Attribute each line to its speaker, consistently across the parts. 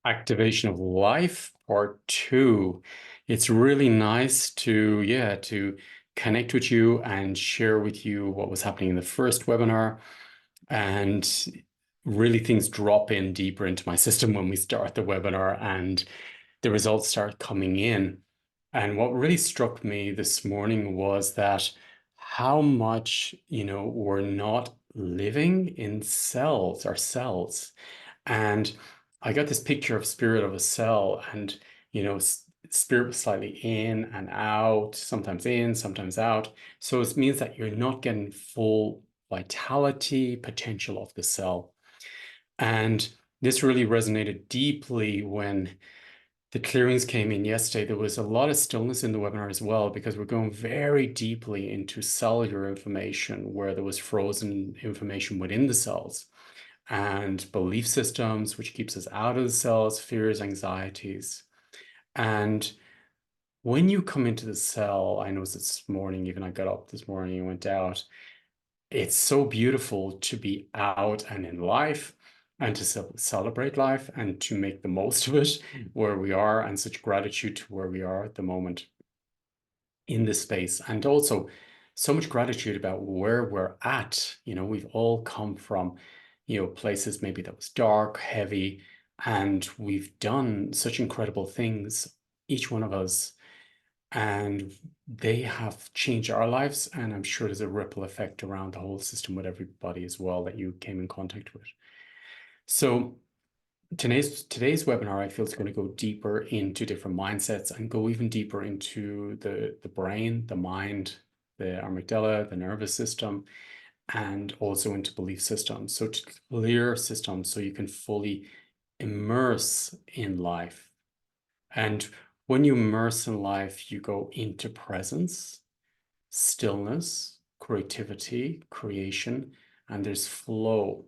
Speaker 1: Activation of Life, part two. It's really nice to, to connect with you and share with you what was happening in the first webinar. And really things drop in deeper into my system when we start the webinar and the results start coming in. And what really struck me this morning was that how much, we're not living in cells, our cells. And I got this picture of spirit of a cell, and spirit was slightly in and out, sometimes in, sometimes out. So it means that you're not getting full vitality, potential of the cell. And this really resonated deeply when the clearings came in yesterday. There was a lot of stillness in the webinar as well, because we're going very deeply into cellular information where there was frozen information within the cells and belief systems, which keeps us out of the cells, fears, anxieties. And when you come into the cell, I noticed this morning, even I got up this morning and went out, it's so beautiful to be out and in life and to celebrate life and to make the most of it where we are, and such gratitude to where we are at the moment in this space. And also so much gratitude about where we're at. We've all come from, places maybe that was dark, heavy, and we've done such incredible things, each one of us, and they have changed our lives. And I'm sure there's a ripple effect around the whole system with everybody as well that you came in contact with. So today's webinar, I feel, is going to go deeper into different mindsets and go even deeper into the brain, the mind, the amygdala, the nervous system, and also into belief systems. So to clear systems so you can fully immerse in life. And when you immerse in life, you go into presence, stillness, creativity, creation, and there's flow.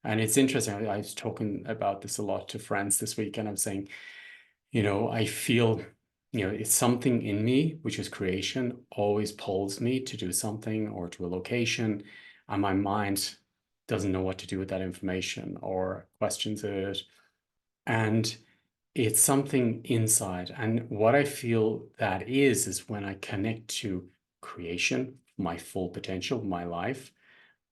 Speaker 1: And it's interesting. I was talking about this a lot to friends this week, and I'm saying, I feel, it's something in me, which is creation, always pulls me to do something or to a location, and my mind doesn't know what to do with that information or questions it. And it's something inside. And what I feel that is when I connect to creation, my full potential, my life,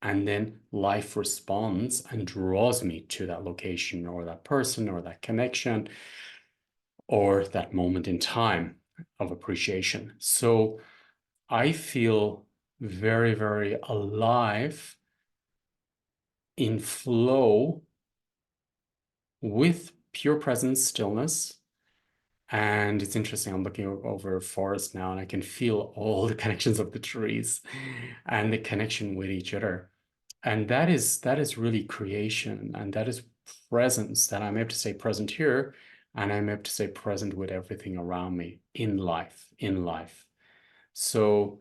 Speaker 1: and then life responds and draws me to that location or that person or that connection or that moment in time of appreciation. So I feel very, very alive, in flow with pure presence, stillness. And it's interesting, I'm looking over a forest now and I can feel all the connections of the trees and the connection with each other. And that is really creation, and that is presence, that I'm able to stay present here, and I'm able to stay present with everything around me in life. So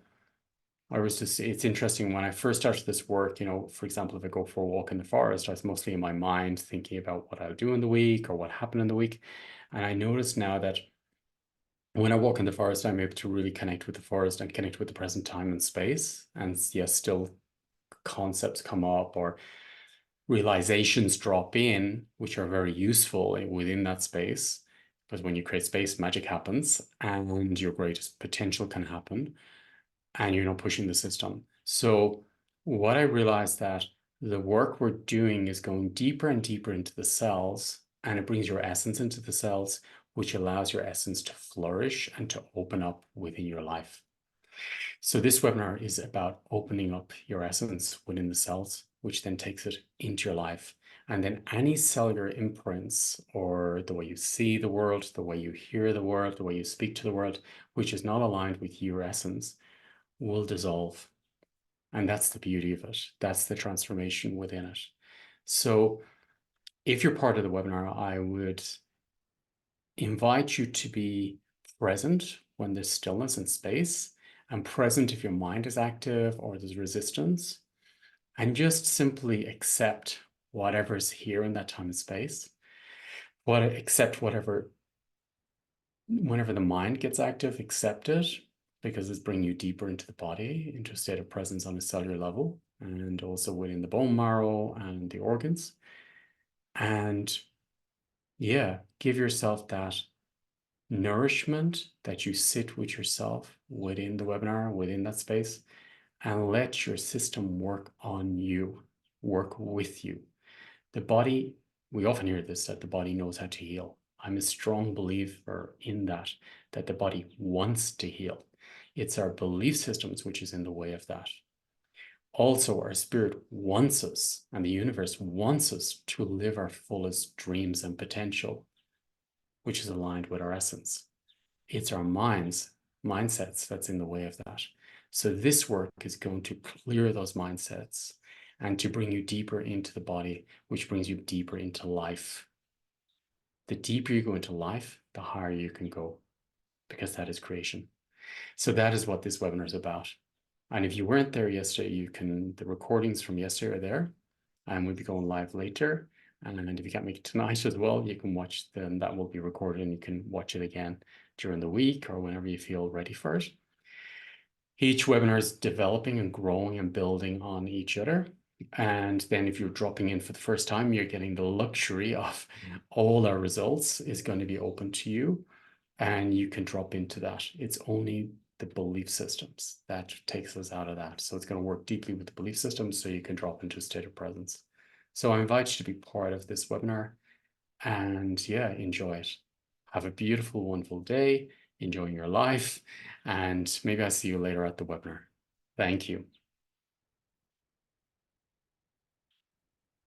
Speaker 1: it's interesting when I first started this work, for example, if I go for a walk in the forest, I was mostly in my mind thinking about what I'll do in the week or what happened in the week. And I notice now that when I walk in the forest, I'm able to really connect with the forest and connect with the present time and space. And yes, still concepts come up or realizations drop in, which are very useful within that space. Because when you create space, magic happens and your greatest potential can happen, and you're not pushing the system. So what I realized that the work we're doing is going deeper and deeper into the cells, and it brings your essence into the cells, which allows your essence to flourish and to open up within your life. So this webinar is about opening up your essence within the cells, which then takes it into your life. And then any cellular imprints, or the way you see the world, the way you hear the world, the way you speak to the world, which is not aligned with your essence, will dissolve. And that's the beauty of it. That's the transformation within it. So if you're part of the webinar, I would invite you to be present when there's stillness and space, and present if your mind is active or there's resistance, and just simply accept whatever's here in that time and space. Accept whatever, whenever the mind gets active, accept it, because it's bringing you deeper into the body, into a state of presence on a cellular level, and also within the bone marrow and the organs. And yeah, give yourself that nourishment, that you sit with yourself within the webinar, within that space, and let your system work on you, work with you. The body, we often hear this, that the body knows how to heal. I'm a strong believer in that, that the body wants to heal. It's our belief systems which is in the way of that. Also, our spirit wants us, and the universe wants us to live our fullest dreams and potential, which is aligned with our essence. It's our mindsets that's in the way of that. So this work is going to clear those mindsets and to bring you deeper into the body, which brings you deeper into life. The deeper you go into life, the higher you can go, because that is creation. So that is what this webinar is about. And if you weren't there yesterday, the recordings from yesterday are there, and we'll be going live later. And if you can't make it tonight as well, you can watch them. That will be recorded and you can watch it again during the week or whenever you feel ready for it. Each webinar is developing and growing and building on each other. And then if you're dropping in for the first time, you're getting the luxury of all our results is going to be open to you, and you can drop into that. It's only the belief systems that takes us out of that. So it's going to work deeply with the belief systems so you can drop into a state of presence. So I invite you to be part of this webinar and yeah, enjoy it. Have a beautiful, wonderful day, enjoying your life, and maybe I'll see you later at the webinar. Thank you.